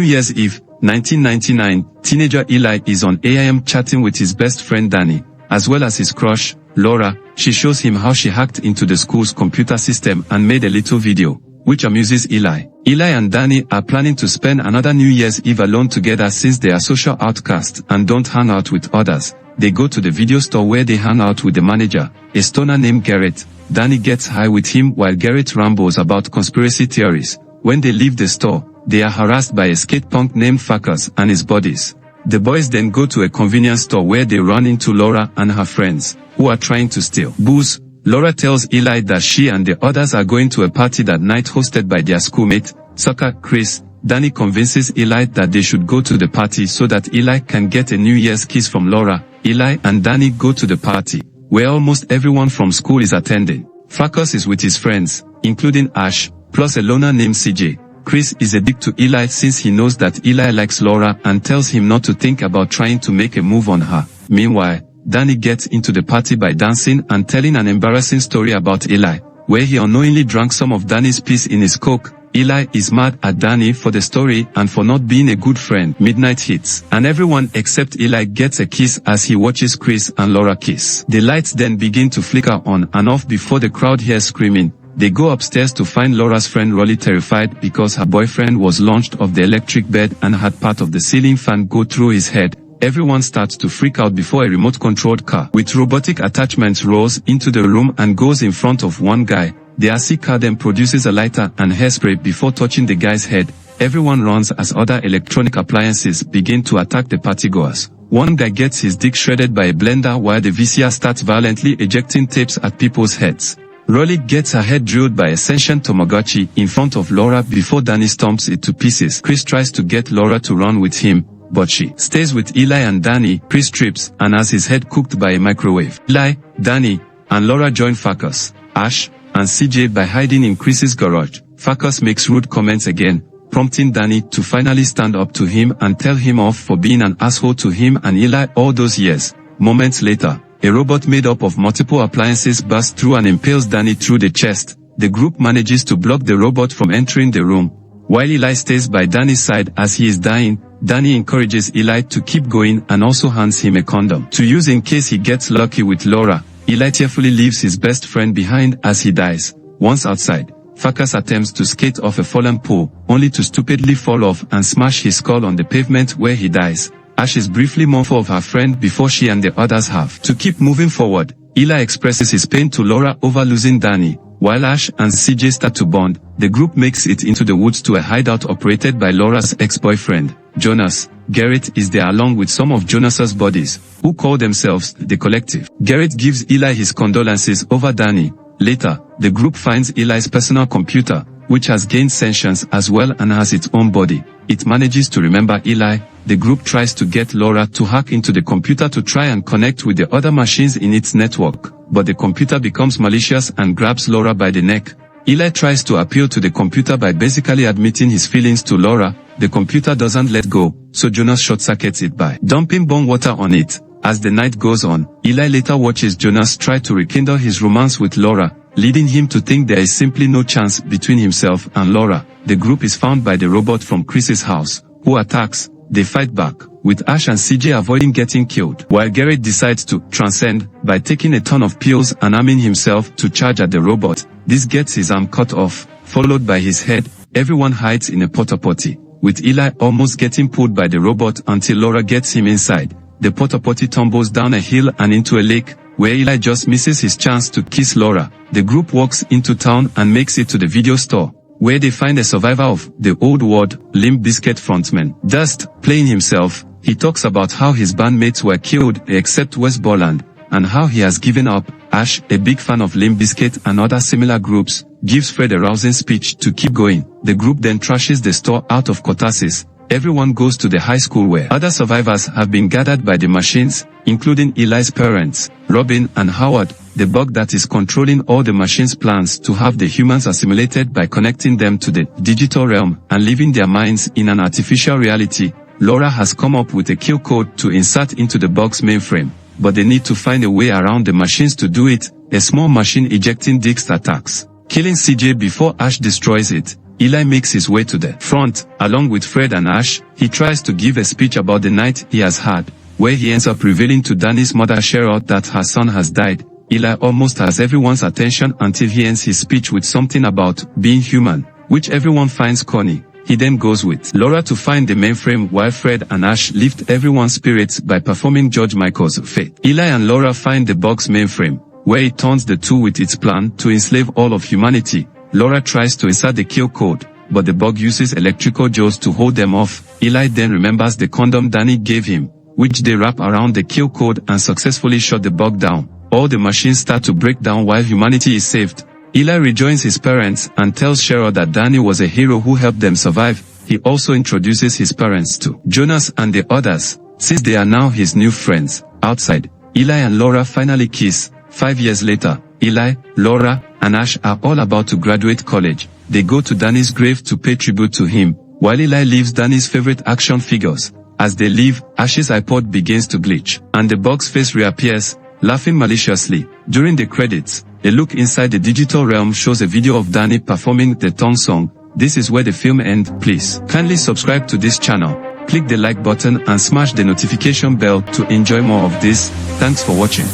Year's Eve, 1999, teenager Eli is on AIM chatting with his best friend Danny, as well as his crush, Laura. She shows him how she hacked into the school's computer system and made a little video, which amuses Eli. Eli and Danny are planning to spend another New Year's Eve alone together since they are social outcasts and don't hang out with others. They go to the video store where they hang out with the manager, a stoner named Garrett. Danny gets high with him while Garrett rambles about conspiracy theories. When they leave the store, they are harassed by a skate punk named Farkas and his buddies. The boys then go to a convenience store where they run into Laura and her friends, who are trying to steal booze. Laura tells Eli that she and the others are going to a party that night hosted by their schoolmate, sucker Chris. Danny convinces Eli that they should go to the party so that Eli can get a New Year's kiss from Laura. Eli and Danny go to the party, where almost everyone from school is attending. Farkas is with his friends, including Ash, plus a loner named CJ. Chris is a dick to Eli since he knows that Eli likes Laura and tells him not to think about trying to make a move on her. Meanwhile, Danny gets into the party by dancing and telling an embarrassing story about Eli, where he unknowingly drank some of Danny's piss in his coke. Eli is mad at Danny for the story and for not being a good friend. Midnight hits, and everyone except Eli gets a kiss as he watches Chris and Laura kiss. The lights then begin to flicker on and off before the crowd hears screaming. They go upstairs to find Laura's friend Rolly terrified because her boyfriend was launched off the electric bed and had part of the ceiling fan go through his head. Everyone starts to freak out before a remote-controlled car with robotic attachments rolls into the room and goes in front of one guy. The RC car then produces a lighter and hairspray before touching the guy's head. Everyone runs as other electronic appliances begin to attack the partygoers. One guy gets his dick shredded by a blender while the VCR starts violently ejecting tapes at people's heads. Rolly gets her head drilled by a sentient Tamagotchi in front of Laura before Danny stomps it to pieces. Chris tries to get Laura to run with him, but she stays with Eli and Danny. Chris trips and has his head cooked by a microwave. Eli, Danny, and Laura join Farkas, Ash, and CJ by hiding in Chris's garage. Farkas makes rude comments again, prompting Danny to finally stand up to him and tell him off for being an asshole to him and Eli all those years. Moments later, a robot made up of multiple appliances bursts through and impales Danny through the chest. The group manages to block the robot from entering the room. While Eli stays by Danny's side as he is dying, Danny encourages Eli to keep going and also hands him a condom to use in case he gets lucky with Laura. Eli tearfully leaves his best friend behind as he dies. Once outside, Farkas attempts to skate off a fallen pole, only to stupidly fall off and smash his skull on the pavement where he dies. Ash is briefly mournful of her friend before she and the others have to keep moving forward. Eli expresses his pain to Laura over losing Danny. While Ash and CJ start to bond, the group makes it into the woods to a hideout operated by Laura's ex-boyfriend, Jonas. Garrett is there along with some of Jonas's buddies, who call themselves the Collective. Garrett gives Eli his condolences over Danny. Later, the group finds Eli's personal computer, which has gained sentience as well and has its own body. It manages to remember Eli. The group tries to get Laura to hack into the computer to try and connect with the other machines in its network, but the computer becomes malicious and grabs Laura by the neck. Eli tries to appeal to the computer by basically admitting his feelings to Laura. The computer doesn't let go, so Jonas short-circuits it by dumping bomb water on it. As the night goes on, Eli later watches Jonas try to rekindle his romance with Laura, leading him to think there is simply no chance between himself and Laura. The group is found by the robot from Chris's house, who attacks. They fight back, with Ash and CJ avoiding getting killed, while Garrett decides to transcend by taking a ton of pills and arming himself to charge at the robot. This gets his arm cut off, followed by his head. Everyone hides in a porta potty, with Eli almost getting pulled by the robot until Laura gets him inside. The porta potty tumbles down a hill and into a lake, where Eli just misses his chance to kiss Laura. The group walks into town and makes it to the video store, where they find a survivor of the old ward, Limp Bizkit frontman Dust, playing himself. He talks about how his bandmates were killed except Wes Borland, and how he has given up. Ash, a big fan of Limp Bizkit and other similar groups, gives Fred a rousing speech to keep going. The group then trashes the store out of catharsis. Everyone goes to the high school where other survivors have been gathered by the machines, including Eli's parents, Robin and Howard. The bug that is controlling all the machines plans to have the humans assimilated by connecting them to the digital realm and leaving their minds in an artificial reality. Laura has come up with a kill code to insert into the bug's mainframe, but they need to find a way around the machines to do it. A small machine ejecting disks attacks, killing CJ before Ash destroys it. Eli makes his way to the front, along with Fred and Ash. He tries to give a speech about the night he has had, where he ends up revealing to Danny's mother Cheryl that her son has died. Eli almost has everyone's attention until he ends his speech with something about being human, which everyone finds corny. He then goes with Laura to find the mainframe while Fred and Ash lift everyone's spirits by performing George Michael's Faith. Eli and Laura find the bug's mainframe, where it turns the two with its plan to enslave all of humanity. Laura tries to insert the kill code, but the bug uses electrical jaws to hold them off. Eli then remembers the condom Danny gave him, which they wrap around the kill code and successfully shut the bug down. All the machines start to break down while humanity is saved. Eli rejoins his parents and tells Cheryl that Danny was a hero who helped them survive. He also introduces his parents to Jonas and the others, since they are now his new friends. Outside, Eli and Laura finally kiss. 5 years later, Eli, Laura, and Ash are all about to graduate college. They go to Danny's grave to pay tribute to him, while Eli leaves Danny's favorite action figures. As they leave, Ash's iPod begins to glitch, and the bug's face reappears, laughing maliciously. During the credits, a look inside the digital realm shows a video of Danny performing the Tongue song. This is where the film ends. Please kindly subscribe to this channel, click the like button and smash the notification bell to enjoy more of this. Thanks for watching.